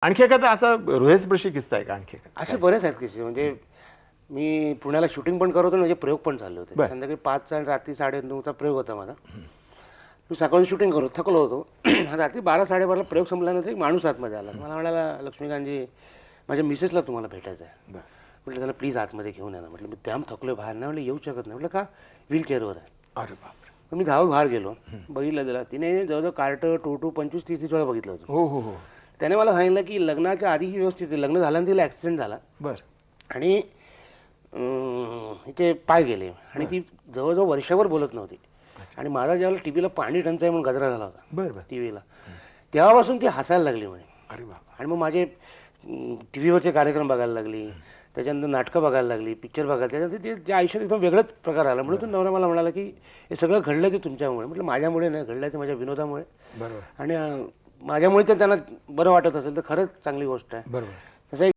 आणखी एखादा असा हृदयस्पर्शी किस्सा आहे का आणखी एखादा? असे बरेच आहेत किस्से. म्हणजे मी पुण्याला शूटिंग पण करत होतो, म्हणजे प्रयोग पण झाले होते. बरं. संध्याकाळी 5चा आणि रात्री 9:30चा प्रयोग होता माझा. मी सकाळी शूटिंग करत थकलो होतो. रात्री 12-12:30ला प्रयोग संपल्यानंतर एक माणूस आतमध्ये आला. मला म्हणाला, लक्ष्मीकांतजी माझ्या मिसेसला तुम्हाला भेटायचं आहे. बरं. म्हटलं त्याला प्लीज आतमध्ये घेऊन या ना. म्हटलं मी त्याम थकलोय बाहेर. नाही म्हटलं येऊ शकत नाही. म्हटलं का? व्हीलचेअरवर आहे. अरे बापरे. मग मी धावत बाहेर गेलो. बघितलं त्याला. तिने जवळजवळ कार्ट 2 25-30 वेळा बघितलं होतं. हो हो हो. त्याने मला सांगितलं की लग्नाच्या आधी ही व्यवस्थित आहे. लग्न झाल्यानंतर तिला ॲक्सिडेंट झाला बरं. आणि तिचे पाय गेले आणि ती जवळजवळ वर्षभर बोलत नव्हती. आणि माझा ज्यावेळेला टी व्हीला पाणी टंचाई म्हणून गजरा झाला होता बरं बरं. टी व्हीला, तेव्हापासून ती हसायला लागली म्हणे. अरे बाप. आणि मग माझे टी व्हीवरचे कार्यक्रम बघायला लागली, त्याच्यानंतर नाटकं बघायला लागली, पिक्चर बघायला. त्याच्यानंतर ते त्या आयुष्यात एकदम वेगळाच प्रकार आला. म्हणून तो नवरा मला म्हणाला की हे सगळं घडलं ते तुमच्यामुळे. म्हटलं माझ्यामुळे नाही, घडलं ते माझ्या विनोदामुळे. बरोबर आणि माझ्यामुळे तर त्यांना बरं वाटत असेल तर खरंच चांगली गोष्ट आहे. बरोबर. तसं